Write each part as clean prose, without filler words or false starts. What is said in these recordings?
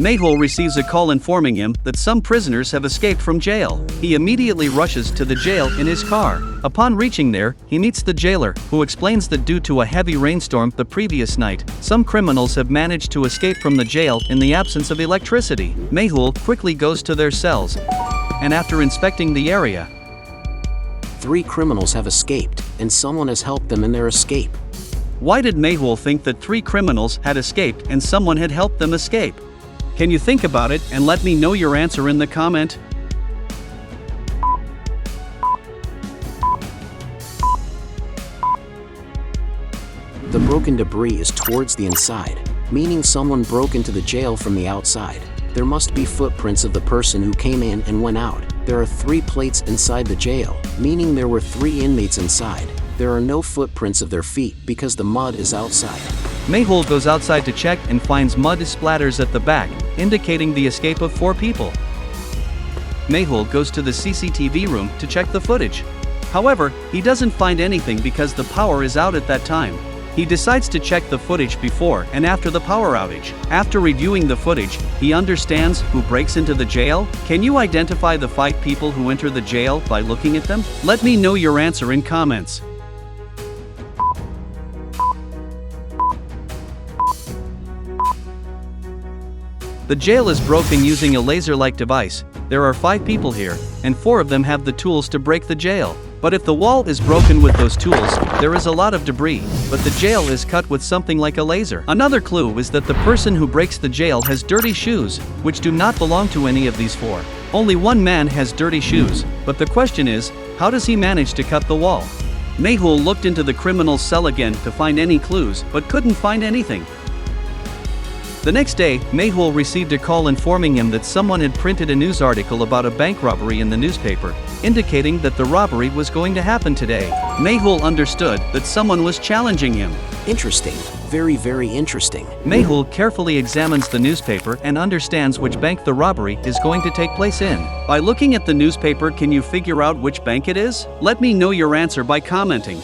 Mehul receives a call informing him that some prisoners have escaped from jail. He immediately rushes to the jail in his car. Upon reaching there, he meets the jailer, who explains that due to a heavy rainstorm the previous night, some criminals have managed to escape from the jail in the absence of electricity. Mehul quickly goes to their cells, and after inspecting the area, 3 criminals have escaped, and someone has helped them in their escape. Why did Mehul think that 3 criminals had escaped and someone had helped them escape? Can you think about it and let me know your answer in the comment? The broken debris is towards the inside, meaning someone broke into the jail from the outside. There must be footprints of the person who came in and went out. There are 3 plates inside the jail, meaning there were 3 inmates inside. There are no footprints of their feet because the mud is outside. Mehul goes outside to check and finds mud splatters at the back, indicating the escape of 4 people. Mehul goes to the CCTV room to check the footage. However, he doesn't find anything because the power is out at that time. He decides to check the footage before and after the power outage. After reviewing the footage, he understands who breaks into the jail. Can you identify the 5 people who enter the jail by looking at them? Let me know your answer in comments. The jail is broken using a laser-like device. There are 5 people here, and 4 of them have the tools to break the jail. But if the wall is broken with those tools, there is a lot of debris, but the jail is cut with something like a laser. Another clue is that the person who breaks the jail has dirty shoes, which do not belong to any of these 4. Only one man has dirty shoes, but the question is, how does he manage to cut the wall? Mehul looked into the criminal's cell again to find any clues, but couldn't find anything. The next day, Mehul received a call informing him that someone had printed a news article about a bank robbery in the newspaper, indicating that the robbery was going to happen today. Mehul understood that someone was challenging him. Interesting. Very, very interesting. Mehul carefully examines the newspaper and understands which bank the robbery is going to take place in. By looking at the newspaper, can you figure out which bank it is? Let me know your answer by commenting.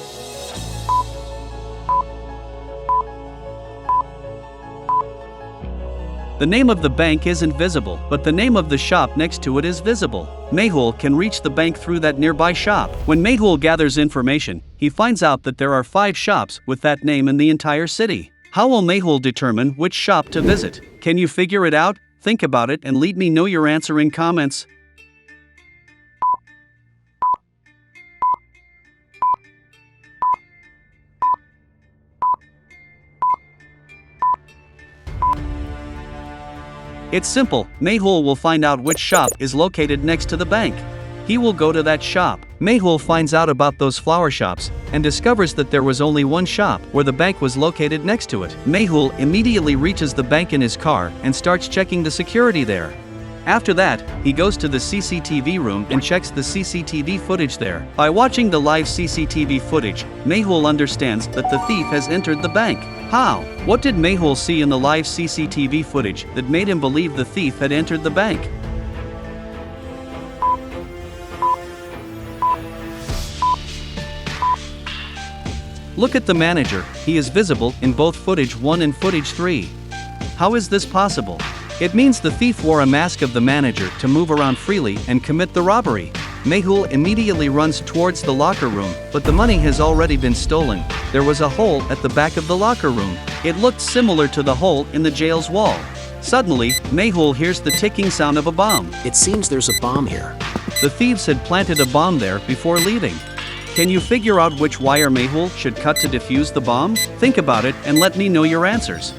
The name of the bank isn't visible, but the name of the shop next to it is visible. Mehul can reach the bank through that nearby shop. When Mehul gathers information, he finds out that there are 5 shops with that name in the entire city. How will Mehul determine which shop to visit? Can you figure it out? Think about it and let me know your answer in comments. It's simple. Mehul will find out which shop is located next to the bank. He will go to that shop. Mehul finds out about those flower shops and discovers that there was only one shop where the bank was located next to it. Mehul immediately reaches the bank in his car and starts checking the security there. After that, he goes to the CCTV room and checks the CCTV footage there. By watching the live CCTV footage, Mehul understands that the thief has entered the bank. How? What did Mehul see in the live CCTV footage that made him believe the thief had entered the bank? Look at the manager. He is visible in both footage 1 and footage 3. How is this possible? It means the thief wore a mask of the manager to move around freely and commit the robbery. Mehul immediately runs towards the locker room, but the money has already been stolen. There was a hole at the back of the locker room. It looked similar to the hole in the jail's wall. Suddenly, Mehul hears the ticking sound of a bomb. It seems there's a bomb here. The thieves had planted a bomb there before leaving. Can you figure out which wire Mehul should cut to defuse the bomb? Think about it and let me know your answers.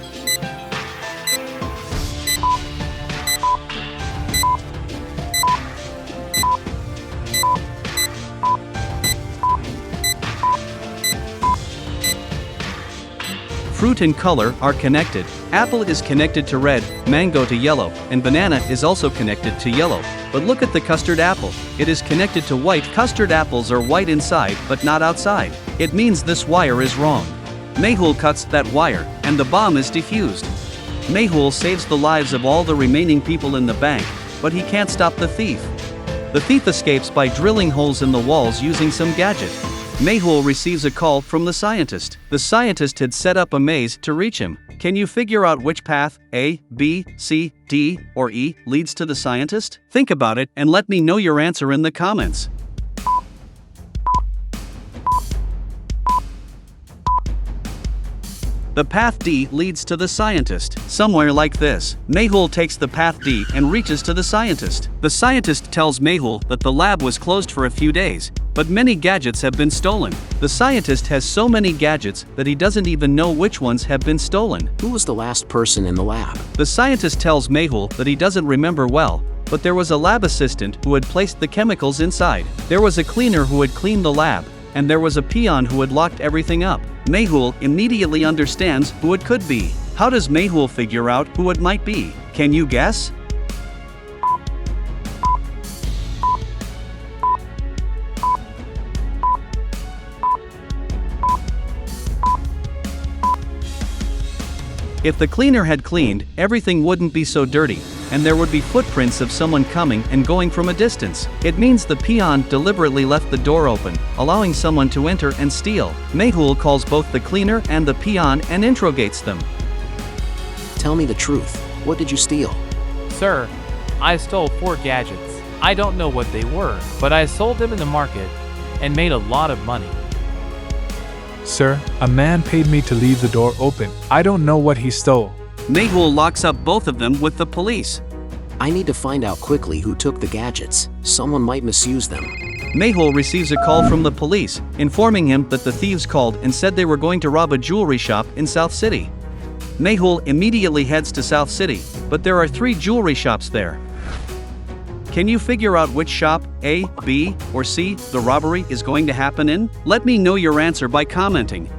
Fruit and color are connected. Apple is connected to red, mango to yellow, and banana is also connected to yellow. But look at the custard apple. It is connected to white. Custard apples are white inside but not outside. It means this wire is wrong. Mehul cuts that wire, and the bomb is defused. Mehul saves the lives of all the remaining people in the bank, but he can't stop the thief. The thief escapes by drilling holes in the walls using some gadget. Mehul receives a call from the scientist. The scientist had set up a maze to reach him. Can you figure out which path, A, B, C, D, or E, leads to the scientist? Think about it and let me know your answer in the comments. The path D leads to the scientist, somewhere like this. Mehul takes the path D and reaches to the scientist. The scientist tells Mehul that the lab was closed for a few days, but many gadgets have been stolen. The scientist has so many gadgets that he doesn't even know which ones have been stolen. Who was the last person in the lab? The scientist tells Mehul that he doesn't remember well, but there was a lab assistant who had placed the chemicals inside. There was a cleaner who had cleaned the lab, and there was a peon who had locked everything up. Mehul immediately understands who it could be. How does Mehul figure out who it might be? Can you guess? If the cleaner had cleaned, everything wouldn't be so dirty, and there would be footprints of someone coming and going from a distance. It means the peon deliberately left the door open, allowing someone to enter and steal. Mehul calls both the cleaner and the peon and interrogates them. Tell me the truth. What did you steal? Sir, I stole 4 gadgets. I don't know what they were, but I sold them in the market and made a lot of money. Sir, a man paid me to leave the door open. I don't know what he stole. Mehul locks up both of them with the police. I need to find out quickly who took the gadgets. Someone might misuse them. Mehul receives a call from the police, informing him that the thieves called and said they were going to rob a jewelry shop in South City. Mehul immediately heads to South City, but there are 3 jewelry shops there. Can you figure out which shop, A, B, or C, the robbery is going to happen in? Let me know your answer by commenting.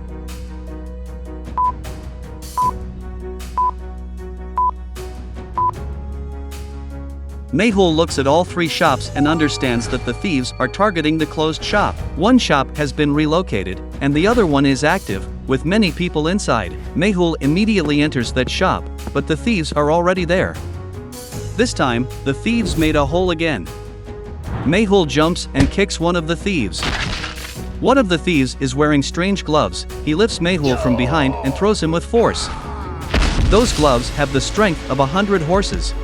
Mehul looks at all 3 shops and understands that the thieves are targeting the closed shop. One shop has been relocated, and the other one is active, with many people inside. Mehul immediately enters that shop, but the thieves are already there. This time, the thieves made a hole again. Mehul jumps and kicks one of the thieves. One of the thieves is wearing strange gloves. He lifts Mehul from behind and throws him with force. Those gloves have the strength of 100 horses.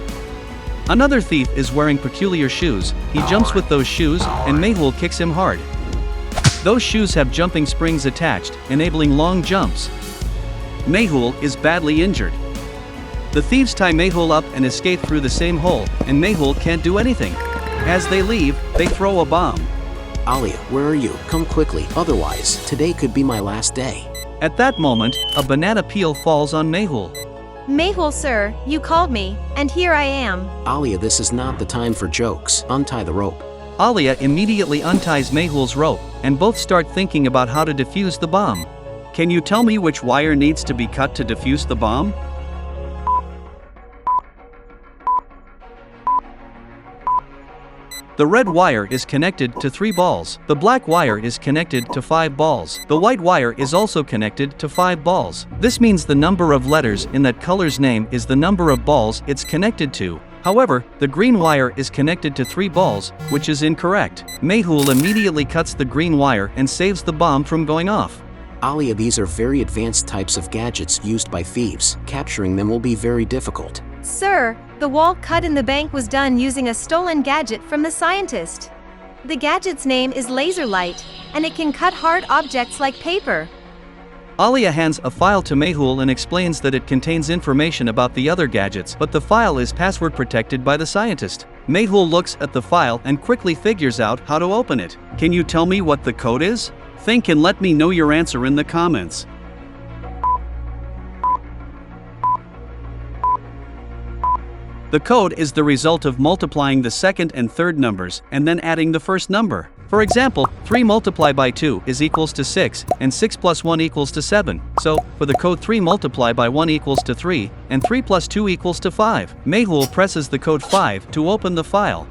Another thief is wearing peculiar shoes. He jumps with those shoes, and Mehul kicks him hard. Those shoes have jumping springs attached, enabling long jumps. Mehul is badly injured. The thieves tie Mehul up and escape through the same hole, and Mehul can't do anything. As they leave, they throw a bomb. Alia, where are you? Come quickly, otherwise, today could be my last day. At that moment, a banana peel falls on Mehul. Mehul, sir, you called me, and here I am. Alia, this is not the time for jokes. Untie the rope. Alia immediately unties Mehul's rope, and both start thinking about how to defuse the bomb. Can you tell me which wire needs to be cut to defuse the bomb? The red wire is connected to 3 balls. The black wire is connected to 5 balls. The white wire is also connected to 5 balls. This means the number of letters in that color's name is the number of balls it's connected to. However, the green wire is connected to 3 balls, which is incorrect. Mehul immediately cuts the green wire and saves the bomb from going off. Alia, these are very advanced types of gadgets used by thieves. Capturing them will be very difficult. Sir, the wall cut in the bank was done using a stolen gadget from the scientist. The gadget's name is Laser Light, and it can cut hard objects like paper. Alia hands a file to Mehul and explains that it contains information about the other gadgets, but the file is password protected by the scientist. Mehul looks at the file and quickly figures out how to open it. Can you tell me what the code is? Think and let me know your answer in the comments. The code is the result of multiplying the second and third numbers and then adding the first number. For example, 3 multiplied by 2 is equals to 6, and 6 plus 1 equals to 7. So, for the code 3 multiplied by 1 equals to 3, and 3 plus 2 equals to 5. Mehul presses the code 5 to open the file.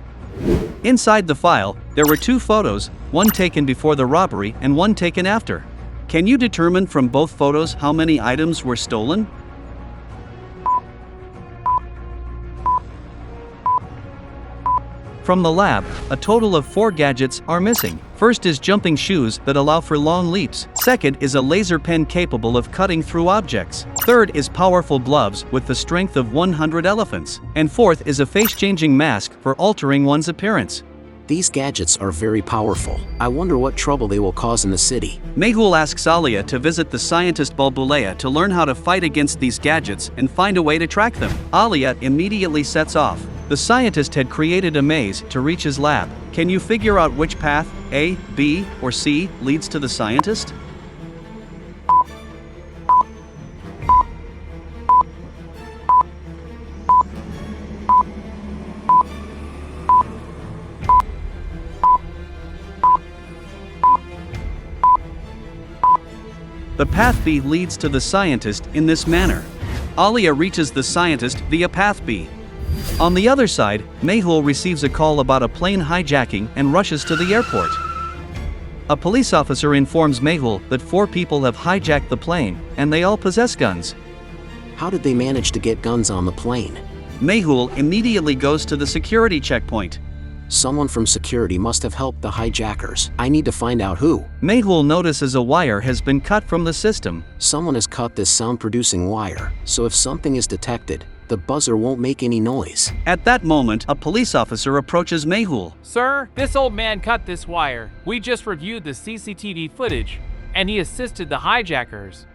Inside the file, there were 2 photos, one taken before the robbery and one taken after. Can you determine from both photos how many items were stolen? From the lab, a total of 4 gadgets are missing. First is jumping shoes that allow for long leaps. Second is a laser pen capable of cutting through objects. Third is powerful gloves with the strength of 100 elephants. And fourth is a face-changing mask for altering one's appearance. These gadgets are very powerful. I wonder what trouble they will cause in the city. Mehul asks Alia to visit the scientist Bulbulea to learn how to fight against these gadgets and find a way to track them. Alia immediately sets off. The scientist had created a maze to reach his lab. Can you figure out which path, A, B, or C, leads to the scientist? The path B leads to the scientist in this manner. Alia reaches the scientist via path B. On the other side, Mehul receives a call about a plane hijacking and rushes to the airport. A police officer informs Mehul that 4 people have hijacked the plane, and they all possess guns. How did they manage to get guns on the plane? Mehul immediately goes to the security checkpoint. Someone from security must have helped the hijackers. I need to find out who. Mehul notices a wire has been cut from the system. Someone has cut this sound-producing wire, so if something is detected, the buzzer won't make any noise. At that moment, a police officer approaches Mehul. Sir, this old man cut this wire. We just reviewed the CCTV footage, and he assisted the hijackers.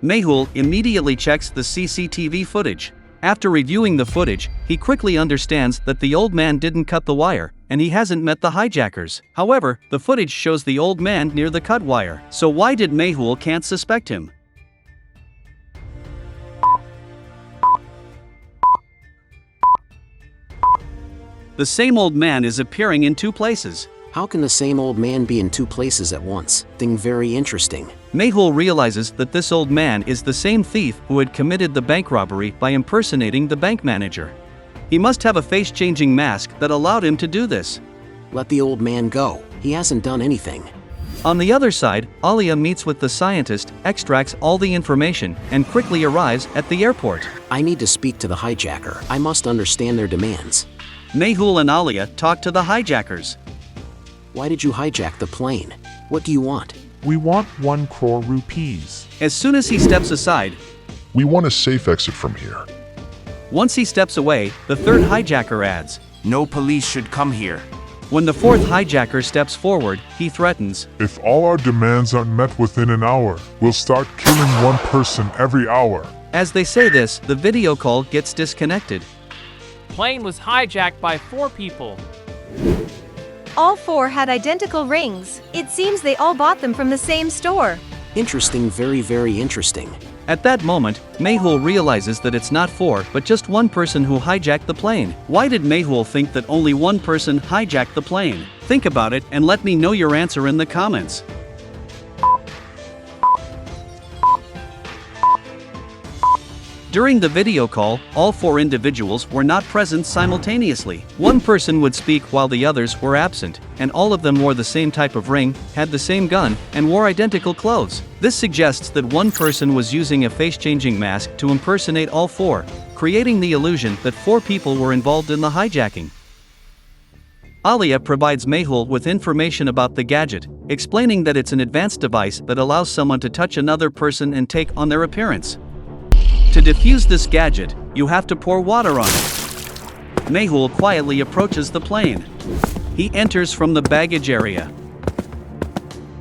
Mehul immediately checks the CCTV footage. After reviewing the footage, he quickly understands that the old man didn't cut the wire, and he hasn't met the hijackers. However, the footage shows the old man near the cut wire. So why did Mehul can't suspect him? The same old man is appearing in 2 places. How can the same old man be in 2 places at once? Thing very interesting. Mehul realizes that this old man is the same thief who had committed the bank robbery by impersonating the bank manager. He must have a face-changing mask that allowed him to do this. Let the old man go. He hasn't done anything. On the other side, Alia meets with the scientist, extracts all the information, and quickly arrives at the airport. I need to speak to the hijacker. I must understand their demands. Mehul and Alia talk to the hijackers. Why did you hijack the plane? What do you want? We want 1 crore rupees. As soon as he steps aside, We want a safe exit from here. once he steps away, the 3rd hijacker adds. No police should come here. When the 4th hijacker steps forward, he threatens. If all our demands aren't met within an hour, we'll start killing 1 person every hour. As they say this, the video call gets disconnected. Plane was hijacked by 4 people. All 4 had identical rings. It seems they all bought them from the same store. Interesting, very, very interesting. At that moment, Mehul realizes that it's not 4 but just 1 person who hijacked the plane. Why did Mehul think that only 1 person hijacked the plane? Think about it and let me know your answer in the comments. During the video call, all 4 individuals were not present simultaneously. 1 person would speak while the others were absent, and all of them wore the same type of ring, had the same gun, and wore identical clothes. This suggests that 1 person was using a face-changing mask to impersonate all 4, creating the illusion that 4 people were involved in the hijacking. Alia provides Mehul with information about the gadget, explaining that it's an advanced device that allows someone to touch another person and take on their appearance. To defuse this gadget, you have to pour water on it. Mehul quietly approaches the plane. He enters from the baggage area.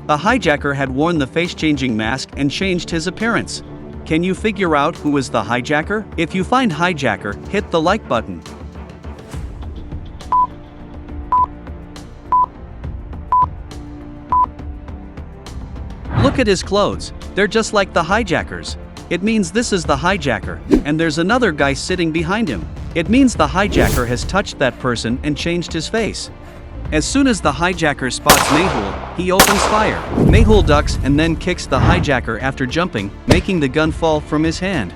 The hijacker had worn the face-changing mask and changed his appearance. Can you figure out who is the hijacker? If you find hijacker, hit the like button. Look at his clothes, they're just like the hijackers. It means this is the hijacker, and there's another guy sitting behind him. It means the hijacker has touched that person and changed his face. As soon as the hijacker spots Mehul, he opens fire. Mehul ducks and then kicks the hijacker after jumping, making the gun fall from his hand.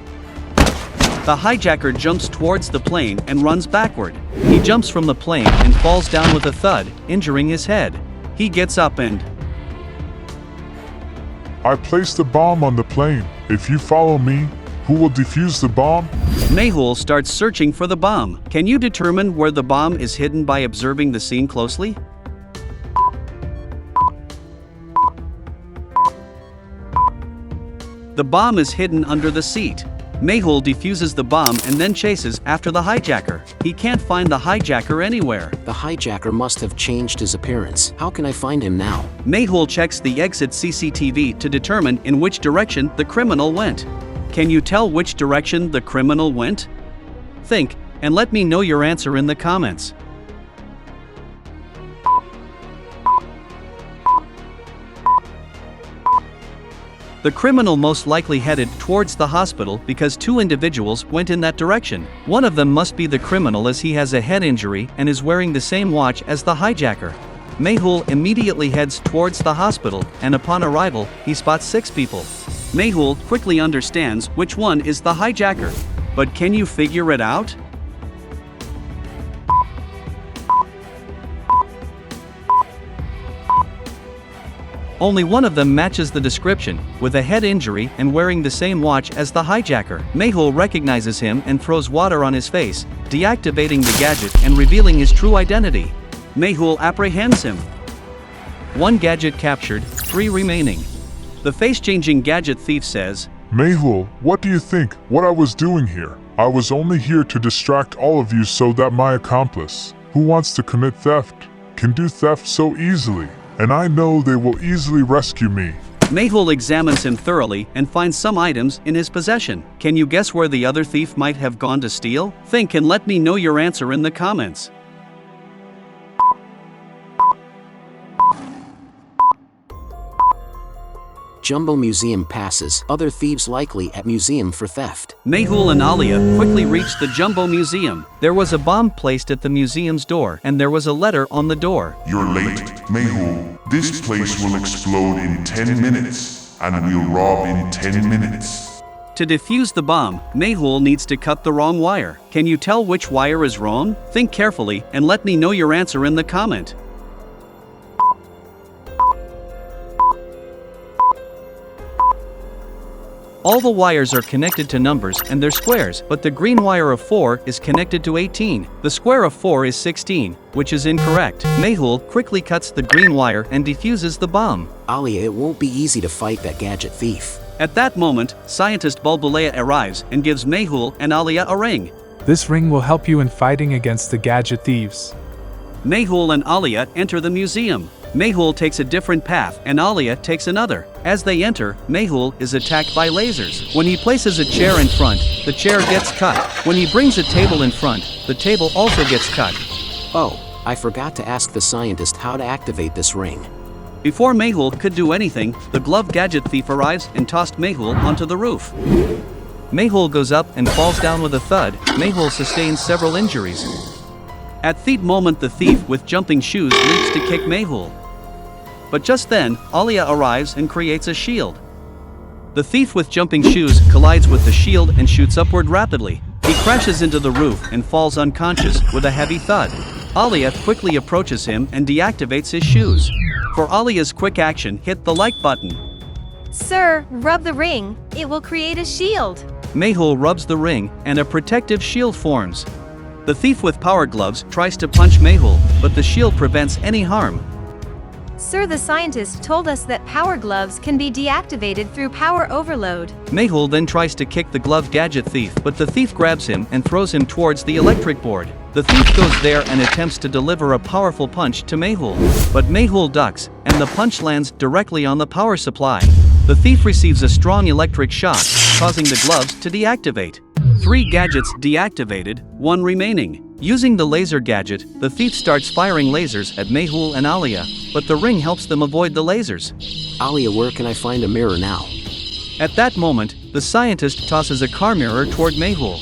The hijacker jumps towards the plane and runs backward. He jumps from the plane and falls down with a thud, injuring his head. He gets up and I placed a bomb on the plane. If you follow me, who will defuse the bomb? Mehul starts searching for the bomb. Can you determine where the bomb is hidden by observing the scene closely? The bomb is hidden under the seat. Mehul defuses the bomb and then chases after the hijacker. He can't find the hijacker anywhere. The hijacker must have changed his appearance. How can I find him now? Mehul checks the exit CCTV to determine in which direction the criminal went. Can you tell which direction the criminal went? Think, and let me know your answer in the comments. The criminal most likely headed towards the hospital because two individuals went in that direction. One of them must be the criminal as he has a head injury and is wearing the same watch as the hijacker. Mehul immediately heads towards the hospital, and upon arrival, he spots 6 people. Mehul quickly understands which one is the hijacker. But can you figure it out? Only one of them matches the description, with a head injury and wearing the same watch as the hijacker. Mehul recognizes him and throws water on his face, deactivating the gadget and revealing his true identity. Mehul apprehends him. 1 gadget captured, 3 remaining. The face-changing gadget thief says, Mehul, what do you think what I was doing here? I was only here to distract all of you so that my accomplice, who wants to commit theft, can do theft so easily. And I know they will easily rescue me. Mehul examines him thoroughly and finds some items in his possession. Can you guess where the other thief might have gone to steal? Think and let me know your answer in the comments. Jumbo Museum passes. Other thieves likely at museum for theft. Mehul and Alia quickly reached the Jumbo Museum. There was a bomb placed at the museum's door, and there was a letter on the door. You're late, Mehul. This place will explode in 10 minutes, and we'll rob in 10 minutes. To defuse the bomb, Mehul needs to cut the wrong wire. Can you tell which wire is wrong? Think carefully and let me know your answer in the comment. All the wires are connected to numbers and they're squares, but the green wire of 4 is connected to 18. The square of 4 is 16, which is incorrect. Mehul quickly cuts the green wire and defuses the bomb. Alia, it won't be easy to fight that gadget thief. At that moment, scientist Bulbulea arrives and gives Mehul and Alia a ring. This ring will help you in fighting against the Gadget Thieves. Mehul and Alia enter the museum. Mehul takes a different path and Alia takes another. As they enter, Mehul is attacked by lasers. When he places a chair in front, the chair gets cut. When he brings a table in front, the table also gets cut. Oh, I forgot to ask the scientist how to activate this ring. Before Mehul could do anything, the gloved gadget thief arrives and tossed Mehul onto the roof. Mehul goes up and falls down with a thud. Mehul sustains several injuries. At that moment, the thief with jumping shoes leaps to kick Mehul. But just then, Alia arrives and creates a shield. The thief with jumping shoes collides with the shield and shoots upward rapidly. He crashes into the roof and falls unconscious with a heavy thud. Alia quickly approaches him and deactivates his shoes. For Alia's quick action, hit the like button. Sir, rub the ring. It will create a shield. Mehul rubs the ring and a protective shield forms. The thief with power gloves tries to punch Mehul, but the shield prevents any harm. Sir, the scientist told us that power gloves can be deactivated through power overload. Mehul then tries to kick the gloved gadget thief, but the thief grabs him and throws him towards the electric board. The thief goes there and attempts to deliver a powerful punch to Mehul, but Mehul ducks, and the punch lands directly on the power supply. The thief receives a strong electric shock, causing the gloves to deactivate. 3 gadgets deactivated, 1 remaining. Using the laser gadget, the thief starts firing lasers at Mehul and Alia, but the ring helps them avoid the lasers. Alia, where can I find a mirror now? At that moment, the scientist tosses a car mirror toward Mehul.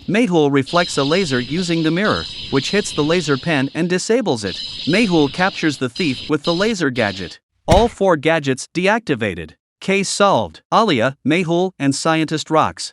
Mehul reflects a laser using the mirror, which hits the laser pen and disables it. Mehul captures the thief with the laser gadget. All 4 gadgets deactivated. Case solved. Alia, Mehul, and Scientist rocks.